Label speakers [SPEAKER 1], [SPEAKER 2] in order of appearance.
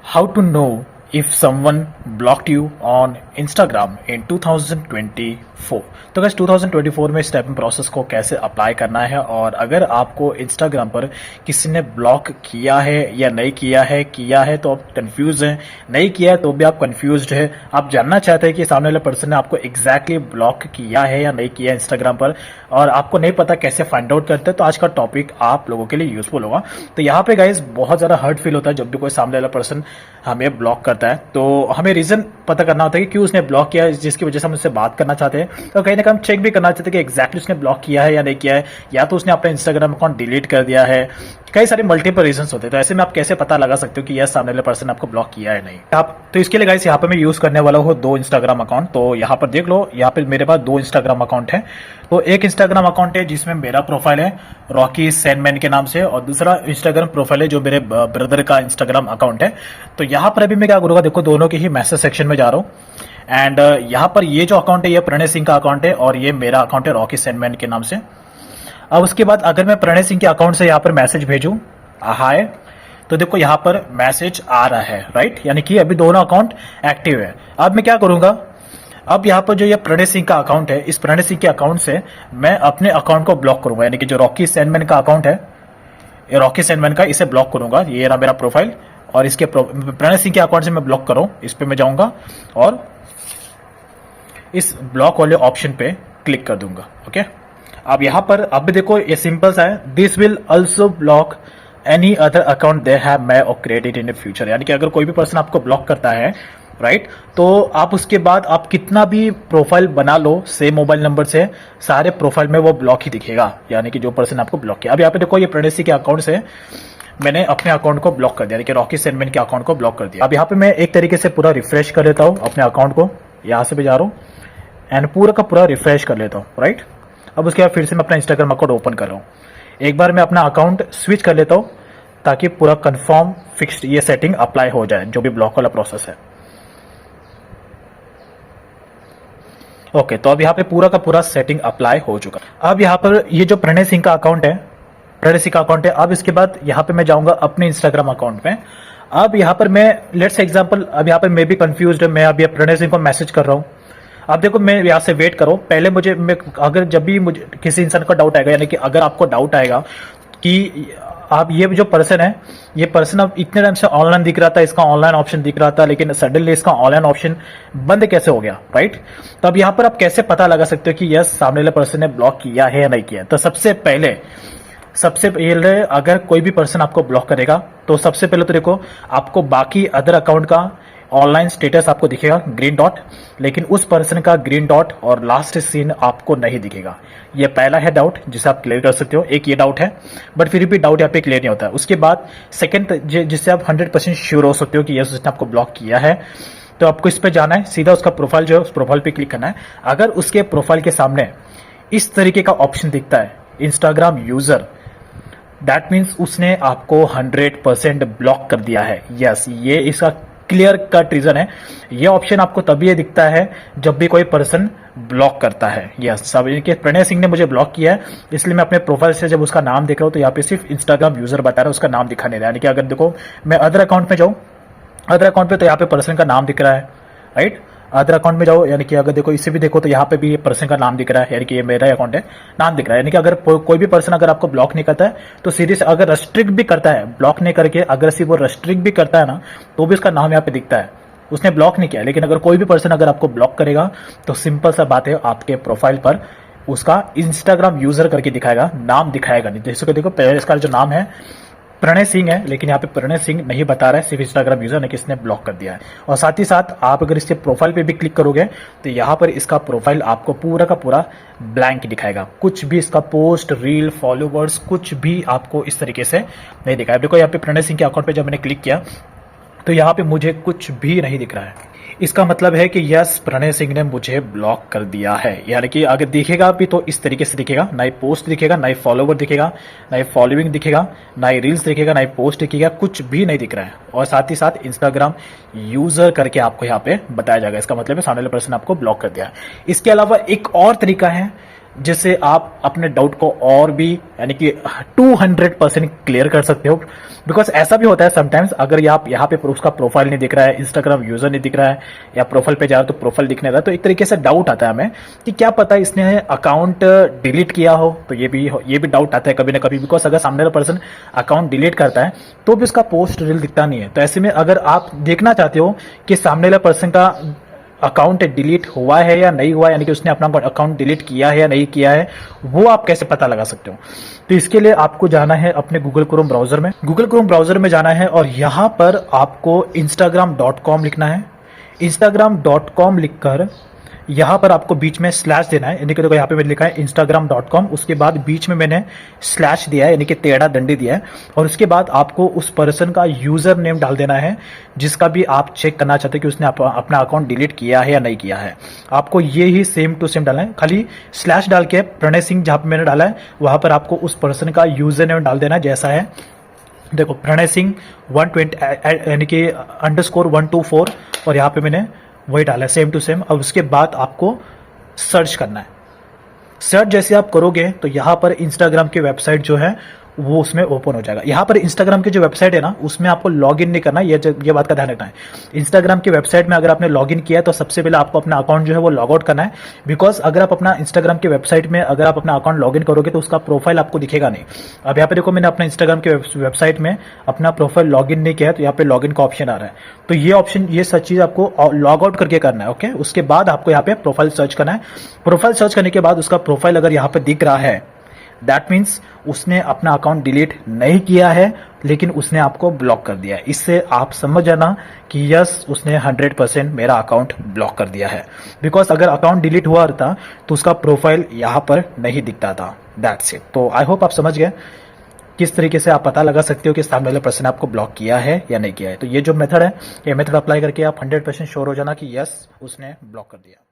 [SPEAKER 1] How to know if someone blocked you on Instagram in 2024। तो guys 2024 में step process को कैसे apply करना है, और अगर आपको इंस्टाग्राम पर किसी ने ब्लॉक किया है या नहीं किया है तो आप कंफ्यूज हैं, नहीं किया है तो भी आप कंफ्यूज्ड है, आप जानना चाहते हैं कि सामने वाले पर्सन ने आपको एग्जैक्टली ब्लॉक किया है या नहीं किया इंस्टाग्राम पर, और आपको नहीं पता कैसे फाइंड आउट करते हैं, तो आज का टॉपिक आप लोगों के लिए यूजफुल होगा। तो यहाँ पे गाइज बहुत ज़्यादा हर्ट फील होता है जब भी कोई सामने वाला पर्सन हमें ब्लॉक करता है, तो हमें रीजन पता करना होता है कि क्यों उसने ब्लॉक किया है, जिसकी वजह से हम उससे बात करना चाहते हैं। तो कहीं ना कहीं हम चेक भी करना चाहते हैं कि एग्जैक्टली उसने ब्लॉक किया है या नहीं किया है, या तो उसने अपना इंस्टाग्राम अकाउंट डिलीट कर दिया है। कई सारे मल्टीपल रीजंस होते हैं, तो ऐसे में आप कैसे पता लगा सकते हो कि यस सामने वाले पर्सन आपको ब्लॉक किया है नहीं। आप तो इसके लिए गाइस यहाँ पे मैं यूज करने वाला हूँ 2 इंस्टाग्राम अकाउंट। तो यहाँ पर देख लो, यहाँ पे मेरे पास 2 इंस्टाग्राम अकाउंट है। तो एक इंस्टाग्राम अकाउंट है जिसमें मेरा प्रोफाइल है रॉकी सैंडमैन के नाम से, और दूसरा इंस्टाग्राम प्रोफाइल है जो मेरे ब्रदर का इंस्टाग्राम अकाउंट है। तो यहाँ पर अभी मैं क्या करूँगा, देखो दोनों के ही मैसेज सेक्शन में जा रहा हूँ, एंड यहाँ पर ये जो अकाउंट है ये प्रणय सिंह का अकाउंट है, और ये मेरा अकाउंट है रॉकी सैंडमैन के नाम से। अब उसके बाद अगर मैं प्रणय सिंह के अकाउंट से यहाँ पर मैसेज भेजूं हाय, तो देखो यहाँ पर मैसेज आ रहा है, राइट, यानी कि अभी दोनों अकाउंट एक्टिव है। अब मैं क्या करूंगा, अब यहाँ पर जो ये प्रणय सिंह का अकाउंट है, इस प्रणय सिंह के अकाउंट से मैं अपने अकाउंट को ब्लॉक करूंगा, यानी कि जो रॉकी सैंडमैन का अकाउंट है, ये रॉकी सैंडमैन का, इसे ब्लॉक करूंगा। ये रहा मेरा प्रोफाइल, और इसके प्रणय सिंह के अकाउंट से मैं ब्लॉक करूं, इस पे मैं जाऊंगा और इस ब्लॉक वाले ऑप्शन पे क्लिक कर दूंगा। ओके, अब यहाँ पर अब देखो ये सिंपल सा है, this will also block any other account they have may और क्रेडिट इन द फ्यूचर। यानी कि अगर कोई भी पर्सन आपको ब्लॉक करता है, राइट, तो आप उसके बाद आप कितना भी प्रोफाइल बना लो सेम मोबाइल नंबर से, सारे प्रोफाइल में वो ब्लॉक ही दिखेगा, यानी कि जो पर्सन आपको ब्लॉक किया। अब यहाँ पे देखो ये प्रणय सिंह के अकाउंट से मैंने अपने अकाउंट को ब्लॉक कर दिया, यानी कि रॉकी सैंडमैन के अकाउंट को ब्लॉक कर दिया। अब यहाँ पे मैं एक तरीके से पूरा रिफ्रेश कर लेता हूँ अपने अकाउंट को, यहाँ से भी जा रहा हूँ एंड पूरा का पूरा रिफ्रेश कर लेता हूँ, राइट। अब उसके बाद फिर से मैं अपना इंस्टाग्राम अकाउंट ओपन कर रहा हूँ। एक बार मैं अपना अकाउंट स्विच कर लेता हूँ ताकि पूरा कंफर्म फिक्स्ड ये सेटिंग अप्लाई हो जाए, जो भी ब्लॉक वाला प्रोसेस है। ओके, तो अब यहाँ पे पूरा का पूरा सेटिंग अप्लाई हो चुका। अब यहाँ पर ये जो प्रणय सिंह का अकाउंट है, प्रणय सिंह का अकाउंट है। अब इसके बाद यहाँ पे मैं जाऊंगा अपने इंस्टाग्राम अकाउंट में। अब यहाँ पर मैं लेट्स एग्जांपल, अब यहाँ पर मैं भी कंफ्यूज्ड है, मैं अभी प्रणय सिंह को मैसेज कर रहा हूँ। अब देखो मैं यहाँ से वेट करो, पहले मैं अगर जब भी मुझे किसी इंसान का डाउट आएगा, यानी कि अगर आपको डाउट आएगा कि आप ये जो पर्सन है, ये पर्सन अब इतने टाइम से ऑनलाइन दिख रहा था, इसका ऑनलाइन ऑप्शन दिख रहा था, लेकिन सडनली इसका ऑनलाइन ऑप्शन बंद कैसे हो गया, राइट। तो अब यहाँ पर आप कैसे पता लगा सकते हो कि यस सामने वाले पर्सन ने ब्लॉक किया है या नहीं किया। तो सबसे पहले अगर कोई भी पर्सन आपको ब्लॉक करेगा तो सबसे पहले तो देखो आपको बाकी अदर अकाउंट का ऑनलाइन स्टेटस आपको दिखेगा ग्रीन डॉट, लेकिन उस पर्सन का ग्रीन डॉट और लास्ट सीन आपको नहीं दिखेगा। ये पहला है डाउट जिसे आप क्लियर कर सकते हो, एक ये डाउट है, बट फिर भी डाउट यहाँ पे क्लियर नहीं होता है। उसके बाद सेकंड जिससे आप 100% श्योर हो सकते हो कि यस उसने आपको ब्लॉक किया है, तो आपको इस पे जाना है, सीधा उसका प्रोफाइल जो है उस प्रोफाइल पे क्लिक करना है। अगर उसके प्रोफाइल के सामने इस तरीके का ऑप्शन दिखता है इंस्टाग्राम यूजर, दैट मीन्स उसने आपको 100% ब्लॉक कर दिया है। यस, ये इसका क्लियर कट रीजन है। ये ऑप्शन आपको तभी दिखता है जब भी कोई पर्सन ब्लॉक करता है। यस, सब के प्रणय सिंह ने मुझे ब्लॉक किया है, इसलिए मैं अपने प्रोफाइल से जब उसका नाम देख रहा हूँ तो यहाँ पे सिर्फ इंस्टाग्राम यूजर बता रहा है, उसका नाम दिखा नहीं रहा है। यानी कि अगर देखो मैं अदर अकाउंट में जाऊँ, अदर अकाउंट पे तो यहाँ पे पर्सन का नाम दिख रहा है, राइट। अदर अकाउंट में जाओ, यानी कि अगर देखो इसे भी देखो तो यहाँ पे भी पर्सन का नाम दिख रहा है, यानी कि ये मेरा अकाउंट है, नाम दिख रहा है। यानी कि अगर कोई भी पर्सन अगर आपको ब्लॉक नहीं करता है तो सीरीज अगर रेस्ट्रिक्ट भी करता है, ब्लॉक नहीं करके अगर सिर्फ वो रेस्ट्रिक्ट भी करता है ना, तो भी उसका नाम यहाँ पे दिखता है। उसने ब्लॉक नहीं किया, लेकिन अगर कोई भी पर्सन अगर आपको ब्लॉक करेगा तो सिंपल सा बात है, आपके प्रोफाइल पर उसका इंस्टाग्राम यूजर करके दिखाएगा, नाम दिखाएगा नहीं। जैसे देखो पहले इसका जो नाम है प्रणय सिंह है, लेकिन यहाँ पे प्रणय सिंह नहीं बता रहा है, सिर्फ इंस्टाग्राम यूजर ने किसने ब्लॉक कर दिया है। और साथ ही साथ आप अगर इसके प्रोफाइल पे भी क्लिक करोगे तो यहाँ पर इसका प्रोफाइल आपको पूरा का पूरा ब्लैंक दिखाएगा, कुछ भी इसका पोस्ट, रील, फॉलोवर्स कुछ भी आपको इस तरीके से नहीं दिखाएगा। देखो यहाँ पे प्रणय सिंह के अकाउंट पे जब मैंने क्लिक किया तो यहाँ पे मुझे कुछ भी नहीं दिख रहा है। इसका मतलब है कि यस प्रणय सिंह ने मुझे ब्लॉक कर दिया है। यानी कि अगर दिखेगा भी तो इस तरीके से दिखेगा, ना ही पोस्ट दिखेगा, ना ही फॉलोवर दिखेगा, ना ही फॉलोइंग दिखेगा, ना ही रील्स दिखेगा, ना ही पोस्ट दिखेगा, कुछ भी नहीं दिख रहा है। और साथ ही साथ इंस्टाग्राम यूजर करके आपको यहाँ पे बताया जाएगा। इसका मतलब है सामने वाले पर्सन आपको ब्लॉक कर दिया है। इसके अलावा एक और तरीका है जिससे आप अपने डाउट को और भी यानी कि 200% क्लियर कर सकते हो। बिकॉज ऐसा भी होता है समटाइम्स, अगर आप यहाँ पे उसका प्रोफाइल नहीं दिख रहा है, इंस्टाग्राम यूजर नहीं दिख रहा है, या प्रोफाइल पे जा रहा है तो प्रोफाइल दिखने रहा है, तो एक तरीके से डाउट आता है हमें कि क्या पता इसने अकाउंट डिलीट किया हो। तो ये भी डाउट आता है कभी ना कभी, बिकॉज अगर सामने वाला पर्सन अकाउंट डिलीट करता है तो भी उसका पोस्ट रील दिखता नहीं है। तो ऐसे में अगर आप देखना चाहते हो कि सामने वाला पर्सन का अकाउंट डिलीट हुआ है या नहीं हुआ, यानी कि उसने अपना अकाउंट डिलीट किया है या नहीं किया है, वो आप कैसे पता लगा सकते हो। तो इसके लिए आपको जाना है अपने गूगल क्रोम ब्राउजर में। गूगल क्रोम ब्राउजर में जाना है और यहां पर आपको instagram.com लिखना है। instagram.com लिखकर यहाँ पर आपको बीच में स्लैश देना है, यानी कि देखो यहाँ पे मैंने लिखा है instagram.com, उसके बाद बीच में मैंने स्लैश दिया है, यानी कि टेढ़ा दंडी दिया है, और उसके बाद आपको उस पर्सन का यूजर नेम डाल देना है जिसका भी आप चेक करना चाहते हैं कि उसने अपना अकाउंट डिलीट किया है या नहीं किया है। आपको ये ही सेम टू सेम डालना है, खाली स्लैश डाल के प्रणय सिंह जहाँ पे मैंने डाला है वहां पर आपको उस पर्सन का यूजर नेम डाल देना है, जैसा है देखो प्रणय सिंह 120 यानी कि _124, और यहाँ पे मैंने वही डाला है सेम टू सेम। अब उसके बाद आपको सर्च करना है। सर्च जैसे आप करोगे तो यहाँ पर इंस्टाग्राम की वेबसाइट जो है वो उसमें ओपन हो जाएगा। यहाँ पर इंस्टाग्राम की जो वेबसाइट है ना उसमें आपको लॉगिन नहीं करना, ये बात का ध्यान रखना है। इंस्टाग्राम की वेबसाइट में अगर आपने लॉगिन किया है तो सबसे पहले आपको अपना अकाउंट जो है वो लॉग आउट करना है। बिकॉज अगर आप अपना इंस्टाग्राम की वेबसाइट में अगर आप अपना अकाउंट लॉगिन करोगे तो उसका प्रोफाइल आपको दिखेगा नहीं। अब यहाँ पे देखो मैंने अपना इंस्टाग्राम की वेबसाइट में अपना प्रोफाइल लॉगिन नहीं किया है, तो यहाँ पे लॉगिन का ऑप्शन आ रहा है। तो ये ऑप्शन, ये सब चीज आपको लॉग आउट करके करना है। ओके, उसके बाद आपको यहाँ पे प्रोफाइल सर्च करना है। प्रोफाइल सर्च करने के बाद उसका प्रोफाइल अगर यहाँ पे दिख रहा है, दैट मीन्स उसने अपना अकाउंट डिलीट नहीं किया है, लेकिन उसने आपको ब्लॉक कर दिया है। इससे आप समझ जाना कि यस, उसने 100% मेरा अकाउंट ब्लॉक कर दिया है। बिकॉज अगर अकाउंट डिलीट हुआ था तो उसका प्रोफाइल यहाँ पर नहीं दिखता था। That's it. तो आई होप आप समझ गए किस तरीके से आप पता लगा सकते हो कि सामने वाले पर्सन ने आपको ब्लॉक किया है या नहीं किया है। तो ये जो मेथड है, ये मेथड अप्लाई करके आप 100% श्योर हो जाना कि यस, उसने ब्लॉक कर दिया।